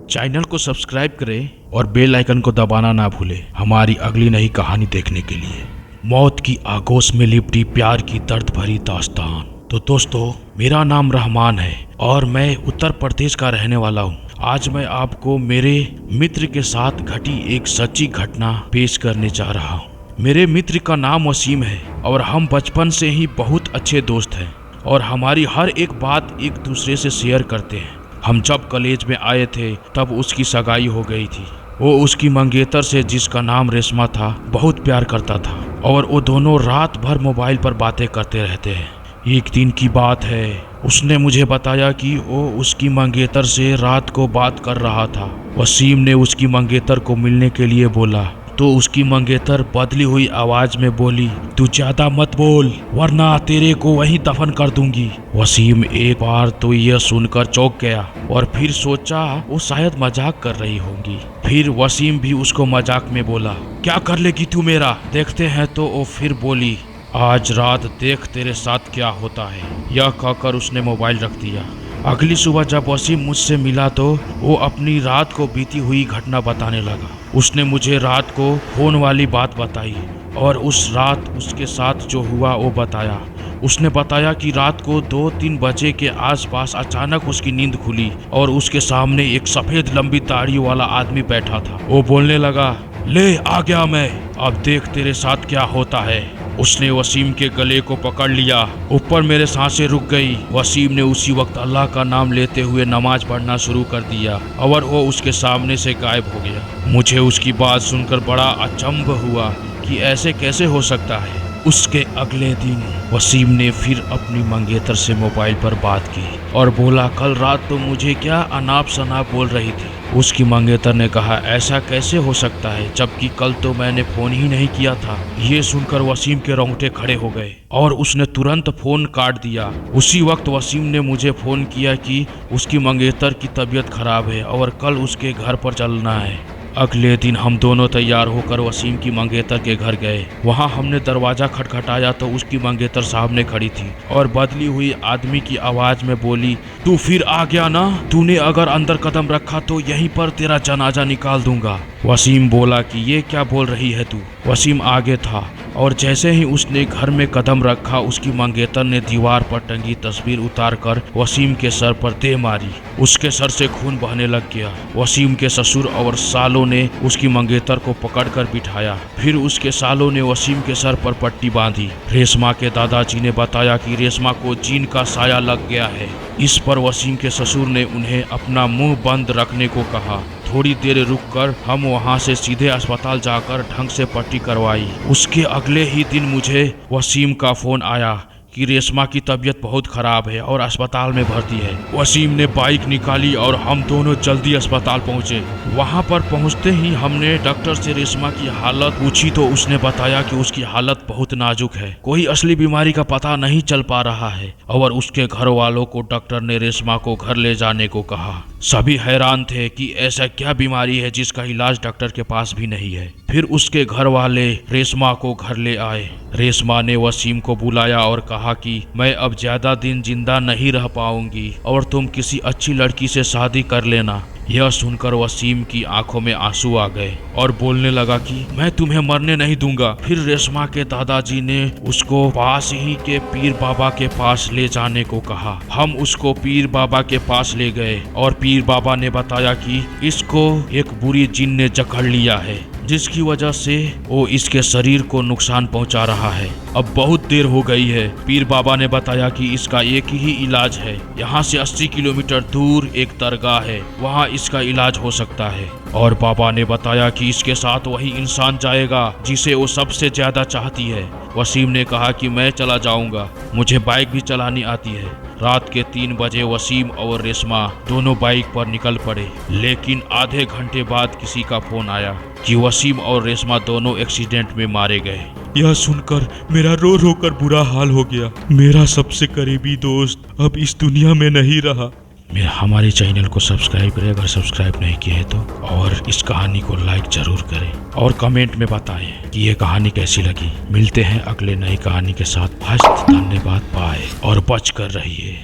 Channel को subscribe करें और बेल आइकन को दबाना ना भूलें हमारी अगली नई कहानी देखने के लिए। मौत की आगोश में लिपटी प्यार की दर्द भरी दास्तान। तो दोस्तों, मेरा नाम रहमान है और मैं उत्तर प्रदेश का रहने वाला हूँ। आज मैं आपको मेरे मित्र के साथ घटी एक सच्ची घटना पेश करने जा रहा हूँ। मेरे मित्र का नाम वसीम है और हम बचपन से ही बहुत अच्छे दोस्त हैं और हमारी हर एक बात एक दूसरे से शेयर करते हैं। हम जब कॉलेज में आए थे तब उसकी सगाई हो गई थी। वो उसकी मंगेतर से, जिसका नाम रेशमा था, बहुत प्यार करता था और वो दोनों रात भर मोबाइल पर बातें करते रहते हैं। एक दिन की बात है, उसने मुझे बताया कि वो उसकी मंगेतर से रात को बात कर रहा था। वसीम ने उसकी मंगेतर को मिलने के लिए बोला तो उसकी मंगेतर बदली हुई आवाज में बोली, तू ज्यादा मत बोल वरना तेरे को वहीं दफन कर दूंगी। वसीम एक बार तो यह सुनकर चौंक गया और फिर सोचा वो शायद मजाक कर रही होंगी। फिर वसीम भी उसको मजाक में बोला, क्या कर लेगी तू मेरा, देखते हैं। तो वो फिर बोली, आज रात देख तेरे साथ क्या होता है। यह कहकर उसने मोबाइल रख दिया। अगली सुबह जब वसीम मुझसे मिला तो वो अपनी रात को बीती हुई घटना बताने लगा। उसने मुझे रात को फोन वाली बात बताई और उस रात उसके साथ जो हुआ वो बताया। उसने बताया कि रात को 2-3 बजे के आसपास अचानक उसकी नींद खुली और उसके सामने एक सफेद लंबी दाढ़ी वाला आदमी बैठा था। वो बोलने लगा, ले आ गया मैं, अब देख तेरे साथ क्या होता है। उसने वसीम के गले को पकड़ लिया। ऊपर मेरे सांसें रुक गई। वसीम ने उसी वक्त अल्लाह का नाम लेते हुए नमाज पढ़ना शुरू कर दिया और वो उसके सामने से गायब हो गया। मुझे उसकी बात सुनकर बड़ा अचंभ हुआ कि ऐसे कैसे हो सकता है। उसके अगले दिन वसीम ने फिर अपनी मंगेतर से मोबाइल पर बात की और बोला, कल रात तो मुझे क्या अनाप शनाप बोल रही थी। उसकी मंगेतर ने कहा, ऐसा कैसे हो सकता है जबकि कल तो मैंने फोन ही नहीं किया था। ये सुनकर वसीम के रोंगटे खड़े हो गए और उसने तुरंत फोन काट दिया। उसी वक्त वसीम ने मुझे फोन किया कि उसकी मंगेतर की तबीयत खराब है और कल उसके घर पर चलना है। अगले दिन हम दोनों तैयार होकर वसीम की मंगेतर के घर गए। वहां हमने दरवाजा खटखटाया तो उसकी मंगेतर सामने खड़ी थी और बदली हुई आदमी की आवाज में बोली, तू फिर आ गया ना, तूने अगर अंदर कदम रखा तो यहीं पर तेरा जनाजा निकाल दूंगा। वसीम बोला कि ये क्या बोल रही है तू। वसीम आगे था और जैसे ही उसने घर में कदम रखा उसकी मंगेतर ने दीवार पर टंगी तस्वीर उतारकर वसीम के सर पर दे मारी। उसके सर से खून बहने लग गया। वसीम के ससुर और सालों ने उसकी मंगेतर को पकड़कर बिठाया। फिर उसके सालों ने वसीम के सर पर पट्टी बांधी। रेशमा के दादाजी ने बताया कि रेशमा को जीन का साया लग गया है। इस पर वसीम के ससुर ने उन्हें अपना मुंह बंद रखने को कहा। थोड़ी देर रुककर हम वहां से सीधे अस्पताल जाकर ढंग से पट्टी करवाई। उसके अगले ही दिन मुझे वसीम का फोन आया कि रेशमा की तबीयत बहुत खराब है और अस्पताल में भर्ती है। वसीम ने बाइक निकाली और हम दोनों जल्दी अस्पताल पहुंचे। वहां पर पहुंचते ही हमने डॉक्टर से रेशमा की हालत पूछी तो उसने बताया कि उसकी हालत बहुत नाजुक है, कोई असली बीमारी का पता नहीं चल पा रहा है और उसके घर वालों को डॉक्टर ने रेशमा को घर ले जाने को कहा। सभी हैरान थे कि ऐसा क्या बीमारी है जिसका इलाज डॉक्टर के पास भी नहीं है। फिर उसके घर वाले रेशमा को घर ले आए। रेशमा ने वसीम को बुलाया और कहा कि मैं अब ज्यादा दिन जिंदा नहीं रह पाऊंगी और तुम किसी अच्छी लड़की से शादी कर लेना। यह सुनकर वसीम की आंखों में आंसू आ गए और बोलने लगा कि मैं तुम्हें मरने नहीं दूंगा। फिर रेशमा के दादाजी ने उसको पास ही के पीर बाबा के पास ले जाने को कहा। हम उसको पीर बाबा के पास ले गए और पीर बाबा ने बताया कि इसको एक बुरी जिन ने जकड़ लिया है जिसकी वजह से वो इसके शरीर को नुकसान पहुंचा रहा है। अब बहुत देर हो गई है। पीर बाबा ने बताया कि इसका एक ही इलाज है। यहाँ से 80 किलोमीटर दूर एक दरगाह है, वहाँ इसका इलाज हो सकता है। और बाबा ने बताया कि इसके साथ वही इंसान जाएगा जिसे वो सबसे ज्यादा चाहती है। वसीम ने कहा कि मैं चला जाऊंगा, मुझे बाइक भी चलानी आती है। रात के 3 बजे वसीम और रेशमा दोनों बाइक पर निकल पड़े, लेकिन आधे घंटे बाद किसी का फोन आया कि वसीम और रेशमा दोनों एक्सीडेंट में मारे गए। यह सुनकर मेरा रो रो कर बुरा हाल हो गया। मेरा सबसे करीबी दोस्त अब इस दुनिया में नहीं रहा। हमारे चैनल को सब्सक्राइब करें अगर सब्सक्राइब नहीं किया है तो, और इस कहानी को लाइक जरूर करें और कमेंट में बताएं कि ये कहानी कैसी लगी। मिलते हैं अगले नई कहानी के साथ। धन्यवाद, बाय और बच कर रहिए।